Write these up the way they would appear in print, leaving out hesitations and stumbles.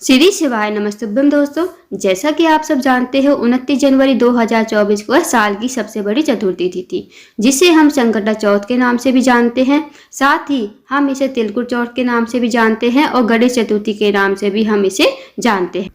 श्री शिवाय नमस्तुभ्यम दोस्तों, जैसा कि आप सब जानते हो 29 जनवरी 2024 को साल की सबसे बड़ी चतुर्थी तिथि जिसे हम संकटा चौथ के नाम से भी जानते हैं। साथ ही हम इसे तिलकुट चौथ के नाम से भी जानते हैं और गणेश चतुर्थी के नाम से भी हम इसे जानते हैं।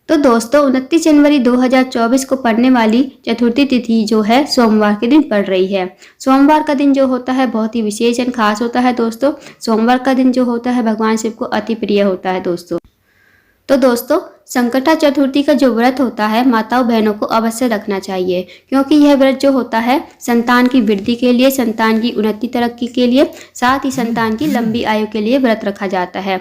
तो दोस्तों 29 जनवरी 2024 को पड़ने वाली चतुर्थी तिथि जो है सोमवार के दिन पड़ रही है। सोमवार का दिन जो होता है बहुत ही विशेष और खास होता है दोस्तों। सोमवार का दिन जो होता है भगवान शिव को अति प्रिय होता है दोस्तों। तो दोस्तों संकटा चतुर्थी का जो व्रत होता है माताओं बहनों को अवश्य रखना चाहिए, क्योंकि यह व्रत जो होता है संतान की वृद्धि के लिए, संतान की उन्नति तरक्की के लिए, साथ ही संतान की लंबी आयु के लिए व्रत रखा जाता है।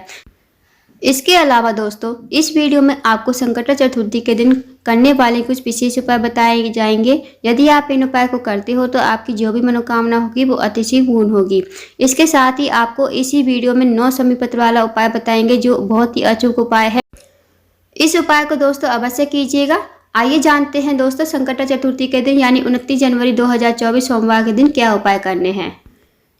इसके अलावा दोस्तों इस वीडियो में आपको संकटा चतुर्थी के दिन करने वाले कुछ विशेष उपाय बताए जाएंगे। यदि आप इन उपाय को करते हो तो आपकी जो भी मनोकामना होगी वो अतिशय पूर्ण होगी। इसके साथ ही आपको इसी वीडियो में 9 समीपत्र वाला उपाय बताएंगे जो बहुत ही अचूक उपाय है। इस उपाय को दोस्तों अवश्य कीजिएगा। आइए जानते हैं दोस्तों संकटा चतुर्थी के दिन यानी 29 जनवरी 2024 सोमवार के दिन क्या उपाय करने हैं।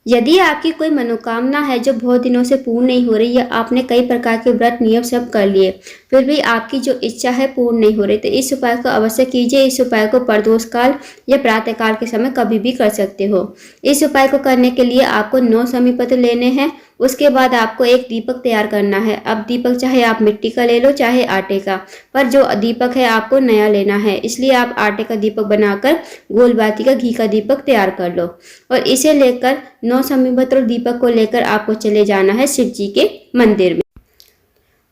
यदि आपकी कोई मनोकामना है जो बहुत दिनों से पूर्ण नहीं हो रही या आपने कई प्रकार के व्रत नियम सब कर लिए फिर भी आपकी जो इच्छा है पूर्ण नहीं हो रही, तो इस उपाय को अवश्य कीजिए। इस उपाय को प्रदोष काल या प्रातः काल के समय कभी भी कर सकते हो। इस उपाय को करने के लिए आपको 9 समीपत्र लेने हैं। उसके बाद आपको एक दीपक तैयार करना है। अब दीपक चाहे आप मिट्टी का ले लो चाहे आटे का, पर जो दीपक है आपको नया लेना है, इसलिए आप आटे का दीपक बनाकर गोल बाती का घी का दीपक तैयार कर लो और इसे लेकर 9 समीपत्र दीपक को लेकर आपको चले जाना है शिव जी के मंदिर में।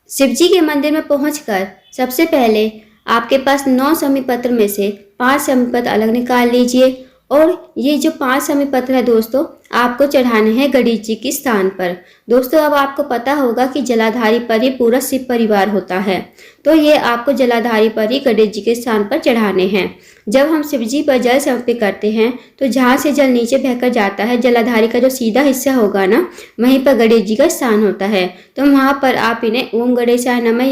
शिव जी के मंदिर में पहुंचकर सबसे पहले आपके पास 9 समीपत्र में से 5 समीपत्र अलग निकाल लीजिए और ये जो 5 समीपत्र है दोस्तों आपको चढ़ाने हैं गणेश जी के स्थान पर। दोस्तों अब आपको पता होगा कि जलाधारी पर ही पूरा शिव परिवार होता है, तो ये आपको जलाधारी पर ही गणेश जी के स्थान पर चढ़ाने हैं। जब हम शिव जी पर जल समर्पित करते हैं तो जहाँ से जल नीचे बहकर जाता है जलाधारी का जो सीधा हिस्सा होगा ना, वहीं पर गणेश जी का स्थान होता है। तो वहाँ पर आप इन्हें ओम गणेशाय नमः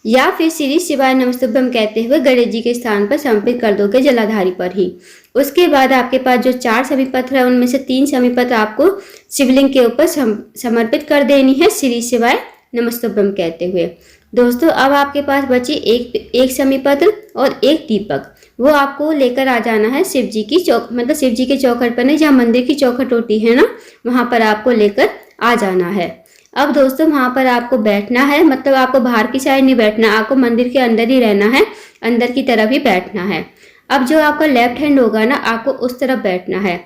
या फिर श्री शिवाय नमस्तुभ्यम कहते हुए गणेश जी के स्थान पर समर्पित कर दोगे जलाधारी पर ही। उसके बाद आपके पास जो 4 समीपत्र है उनमें से 3 समीपत्र आपको शिवलिंग के ऊपर समर्पित कर देनी है श्री शिवाय नमस्तुभ्यम कहते हुए। दोस्तों अब आपके पास बची एक समीपत्र और एक दीपक, वो आपको लेकर आ जाना है शिव जी की मतलब शिव जी के चौखट पर नहीं, जहाँ मंदिर की चौखट होती है ना, वहां पर आपको लेकर आ जाना है। अब दोस्तों वहां पर आपको बैठना है, मतलब आपको बाहर की साइड नहीं बैठना, आपको मंदिर के अंदर ही रहना है, अंदर की तरफ ही बैठना है। अब जो आपका लेफ्ट हैंड होगा ना आपको उस तरफ बैठना है।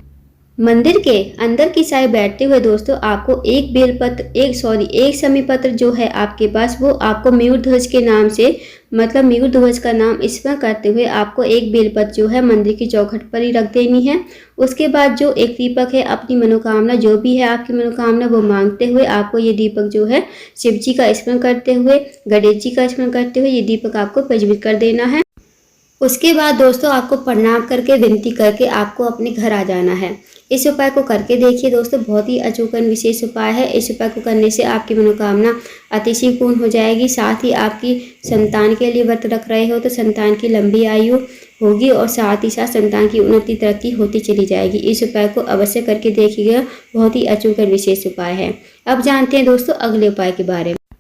मंदिर के अंदर की साइड बैठते हुए दोस्तों आपको एक समीपत्र जो है आपके पास वो आपको मयूर ध्वज के नाम से, मतलब मयूर ध्वज का नाम इसमें करते हुए आपको एक बेलपत्र जो है मंदिर की चौखट पर ही रख देनी है। उसके बाद जो एक दीपक है अपनी मनोकामना जो भी है आपकी मनोकामना वो मांगते हुए आपको ये दीपक जो है शिव जी का स्मरण करते हुए, गणेश जी का स्मरण करते हुए ये दीपक आपको प्रज्वलित कर देना है। उसके बाद दोस्तों आपको प्रणाम करके विनती करके आपको अपने घर आ जाना है। इस उपाय को करके देखिए दोस्तों, बहुत ही अचूक विशेष उपाय है। इस उपाय को करने से आपकी मनोकामना अतिशय पूर्ण हो जाएगी। साथ ही आपकी संतान के लिए व्रत रख रहे हो तो संतान की लंबी आयु होगी और साथ ही साथ संतान की उन्नति तरक्की होती चली जाएगी। इस उपाय को अवश्य करके देखिएगा, बहुत ही अचूक विशेष उपाय है। अब जानते हैं दोस्तों अगले उपाय के बारे में।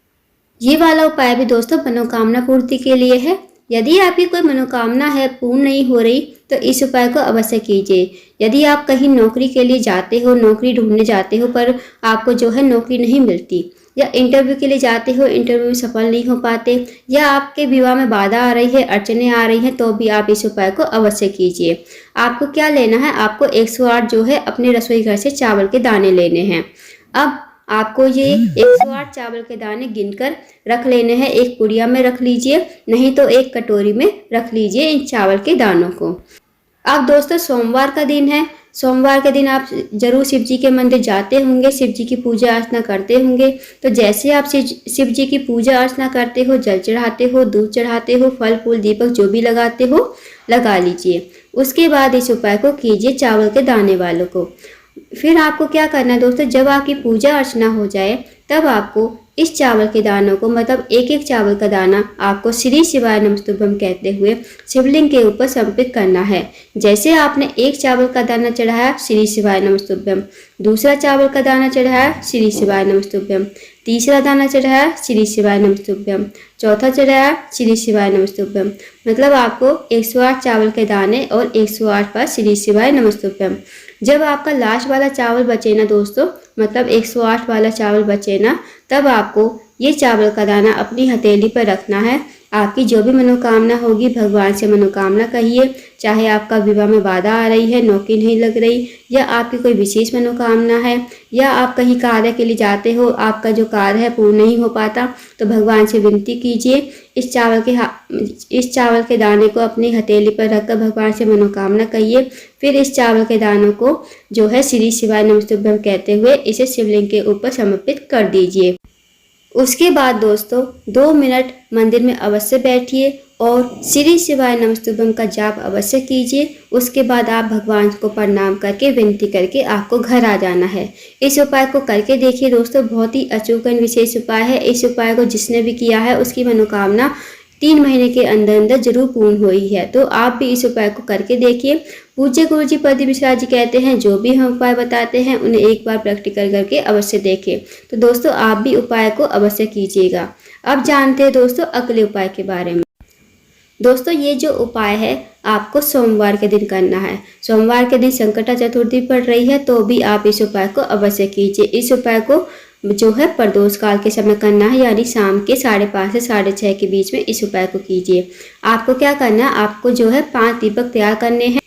ये वाला उपाय भी दोस्तों मनोकामना पूर्ति के लिए है। यदि आपकी कोई मनोकामना है पूर्ण नहीं हो रही तो इस उपाय को अवश्य कीजिए। यदि आप कहीं नौकरी के लिए जाते हो, नौकरी ढूंढने जाते हो पर आपको जो है नौकरी नहीं मिलती, या इंटरव्यू के लिए जाते हो इंटरव्यू में सफल नहीं हो पाते, या आपके विवाह में बाधा आ रही है, अड़चने आ रही हैं, तो भी आप इस उपाय को अवश्य कीजिए। आपको क्या लेना है, आपको 108 जो है अपने रसोई घर से चावल के दाने लेने हैं। अब आपको ये 108 चावल के दाने गिनकर रख लेने हैं, एक पुड़िया में रख लीजिए, नहीं तो एक कटोरी में रख लीजिए इन चावल के दानों को। अब दोस्तों सोमवार का दिन है, सोमवार के दिन आप जरूर शिव जी के मंदिर जाते होंगे, शिव जी की पूजा अर्चना करते होंगे। तो जैसे आप शिव जी की पूजा अर्चना करते हो, जल चढ़ाते हो, दूध चढ़ाते हो, फल फूल दीपक जो भी लगाते हो लगा लीजिए। उसके बाद इस उपाय को कीजिए चावल के दाने वालों को। फिर आपको क्या करना है दोस्तों, जब आपकी पूजा अर्चना हो जाए तब आपको इस चावल के दानों को, मतलब एक एक चावल का दाना आपको श्री शिवाय नमस्तुभ्यम कहते हुए शिवलिंग के ऊपर समर्पित करना है। जैसे आपने एक चावल का दाना चढ़ाया श्री शिवाय नमस्तुभ्यम, दूसरा चावल का दाना चढ़ाया श्री शिवाय नमस्तुभ्यम, तीसरा दाना चढ़ाया, श्री शिवाय नमस्तुभ्यम। चौथा चढ़ाया, श्री शिवाय नमस्तुभ्यम। मतलब आपको 108 चावल के दाने और 108 बार श्री शिवाय नमस्तुभ्यम। जब आपका लास्ट वाला चावल बचे ना दोस्तों, मतलब 108 वाला चावल बचे ना, तब आपको ये चावल का दाना अपनी हथेली पर रखना है। आपकी जो भी मनोकामना होगी भगवान से मनोकामना कहिए, चाहे आपका विवाह में बाधा आ रही है, नौकरी नहीं लग रही, या आपकी कोई विशेष मनोकामना है, या आप कहीं कार्य के लिए जाते हो, आपका जो कार्य है पूर्ण नहीं हो पाता, तो भगवान से विनती कीजिए। इस चावल के दाने को अपनी हथेली पर रखकर भगवान से मनोकामना कहिए। फिर इस चावल के दानों को जो है श्री शिवाय नमस्तुभ्यम कहते हुए इसे शिवलिंग के ऊपर समर्पित कर दीजिए। उसके बाद दोस्तों 2 मिनट मंदिर में अवश्य बैठिए और श्री शिवाय नमस्तुभ्यम का जाप अवश्य कीजिए। उसके बाद आप भगवान को प्रणाम करके विनती करके आपको घर आ जाना है। इस उपाय को करके देखिए दोस्तों, बहुत ही अचूक विशेष उपाय है। इस उपाय को जिसने भी किया है उसकी मनोकामना 3 महीने के अंदर अंदर जरूर पूर्ण हुई है। तो आप भी इस उपाय को करके देखिए। पूज्य गुरु जी प्रदीप मिश्रा जी कहते हैं जो भी हम उपाय बताते हैं उन्हें एक बार प्रैक्टिकल करके अवश्य देखें। तो दोस्तों आप भी उपाय को अवश्य कीजिएगा। अब जानते हैं दोस्तों अगले उपाय के बारे में। दोस्तों ये जो उपाय है आपको सोमवार के दिन करना है। सोमवार के दिन संकटा चतुर्थी पड़ रही है तो भी आप इस उपाय को अवश्य कीजिए। इस उपाय को जो है प्रदोष काल के समय करना है, यानी शाम के 5:30 से 6:30 के बीच में इस उपाय को कीजिए। आपको क्या करना है, आपको जो है 5 दीपक तैयार करने हैं।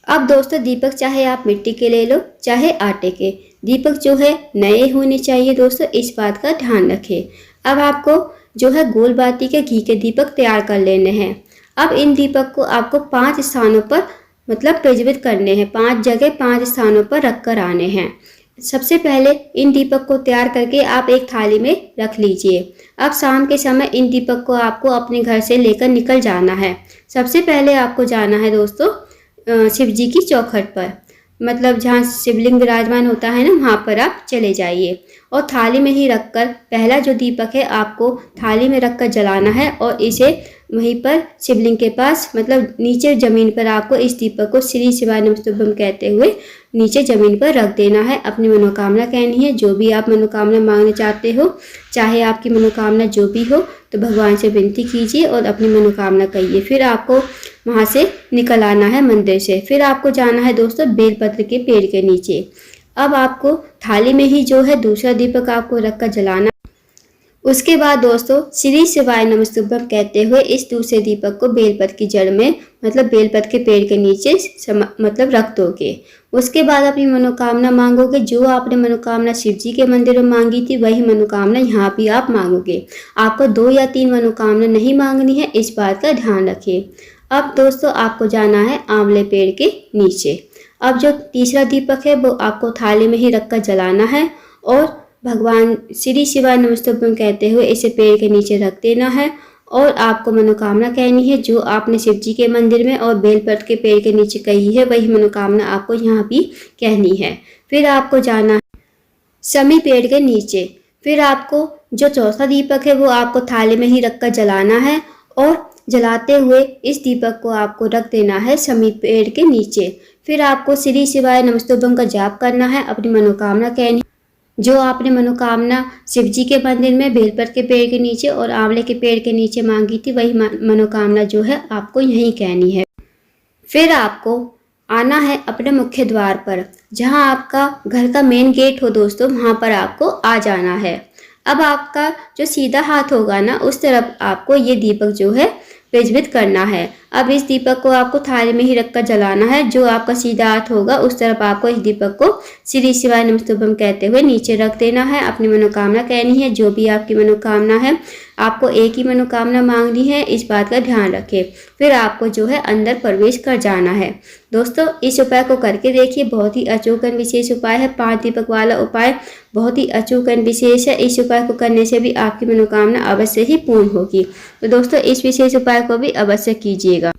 अब दोस्तों दीपक चाहे आप मिट्टी के ले लो चाहे आटे के, दीपक जो है नए होने चाहिए दोस्तों, इस बात का ध्यान रखें। अब आपको जो है गोल बाती के घी के दीपक तैयार कर लेने हैं। अब इन दीपक को आपको 5 स्थानों पर मतलब प्रज्वलित करने हैं, 5 जगह 5 स्थानों पर रख कर आने हैं। सबसे पहले इन दीपक को तैयार करके आप एक थाली में रख लीजिए। अब शाम के समय इन दीपक को आपको अपने घर से लेकर निकल जाना है। सबसे पहले आपको जाना है दोस्तों शिव जी की चौखट पर, मतलब जहाँ शिवलिंग विराजमान होता है ना, वहाँ पर आप चले जाइए और थाली में ही रखकर पहला जो दीपक है आपको थाली में रखकर जलाना है और इसे वहीं पर शिवलिंग के पास मतलब नीचे ज़मीन पर आपको इस दीपक को श्री शिवाय नमस्तुभ्यम कहते हुए नीचे ज़मीन पर रख देना है। अपनी मनोकामना कहनी है, जो भी आप मनोकामना मांगना चाहते हो, चाहे आपकी मनोकामना जो भी हो, तो भगवान से विनती कीजिए और अपनी मनोकामना कहिए। फिर आपको वहाँ से निकल आना है मंदिर से। फिर आपको जाना है दोस्तों बेलपत्र के पेड़ के नीचे। अब आपको थाली में ही जो है दूसरा दीपक आपको रखकर जलाना। उसके बाद दोस्तों श्री शिवाय नमस्तुभ्यम कहते हुए इस दूसरे दीपक को बेलपत्र की जड़ में मतलब बेलपत्र के पेड़ के नीचे मतलब रख दोगे। उसके बाद अपनी मनोकामना मांगोगे। जो आपने मनोकामना शिव जी के मंदिर में मांगी थी वही मनोकामना यहाँ भी आप मांगोगे। आपको 2 या 3 मनोकामना नहीं मांगनी है, इस बात का ध्यान रखिए। अब दोस्तों आपको जाना है आंवले पेड़ के नीचे। अब जो तीसरा दीपक है वो आपको थाली में ही रखकर जलाना है और भगवान श्री शिवाय नमस्तुभ्यम कहते हुए इसे पेड़ के नीचे रख देना है और आपको मनोकामना कहनी है जो आपने शिव जी के मंदिर में और बेलपत्र के पेड़ के नीचे कही है वही मनोकामना आपको यहाँ भी कहनी है। फिर आपको जाना है शमी पेड़ के नीचे। फिर आपको जो चौथा दीपक है वो आपको थाली में ही रखकर जलाना है और जलाते हुए इस दीपक को आपको रख देना है शमी पेड़ के नीचे। फिर आपको श्री शिवाय नमस्तुभ्यम का जाप करना है, अपनी मनोकामना कहनी जो आपने मनोकामना शिव जी के मंदिर में बेलपत्र के पेड़ के नीचे और आंवले के पेड़ के नीचे मांगी थी वही मनोकामना जो है आपको यहीं कहनी है। फिर आपको आना है अपने मुख्य द्वार पर, जहां आपका घर का मेन गेट हो दोस्तों, वहां पर आपको आ जाना है। अब आपका जो सीधा हाथ होगा ना उस तरफ आपको ये दीपक जो है प्रज्वलित करना है। अब इस दीपक को आपको थाली में ही रखकर जलाना है। जो आपका सीधा हाथ होगा उस तरफ आपको इस दीपक को श्री शिवाय नमस्तुभ्यम कहते हुए नीचे रख देना है। अपनी मनोकामना कहनी है, जो भी आपकी मनोकामना है। आपको एक ही मनोकामना मांगनी है, इस बात का ध्यान रखें। फिर आपको जो है अंदर प्रवेश कर जाना है। दोस्तों इस उपाय को करके देखिए, बहुत ही अचूक विशेष उपाय है। 5 दीपक वाला उपाय बहुत ही अचूक विशेष है। इस उपाय को करने से भी आपकी मनोकामना अवश्य ही पूर्ण होगी। तो दोस्तों इस विशेष उपाय को भी अवश्य कीजिएगा।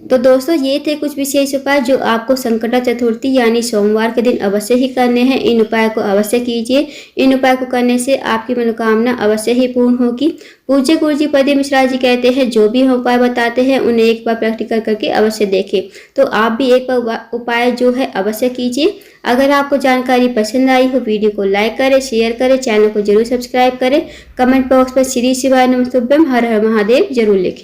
तो दोस्तों ये थे कुछ विशेष उपाय जो आपको संकट चतुर्थी यानी सोमवार के दिन अवश्य ही करने हैं। इन उपाय को अवश्य कीजिए। इन उपाय को करने से आपकी मनोकामना अवश्य ही पूर्ण होगी। पूज्य गुरुजी पद मिश्रा जी कहते हैं जो भी हम उपाय बताते हैं उन्हें एक बार प्रैक्टिकल करके अवश्य देखें। तो आप भी एक बार उपाय जो है अवश्य कीजिए। अगर आपको जानकारी पसंद आई हो वीडियो को लाइक करें, शेयर करें, चैनल को जरूर सब्सक्राइब करें। कमेंट बॉक्स में श्री शिवाय नमस्तुभ्यम हर हर महादेव जरूर लिखें।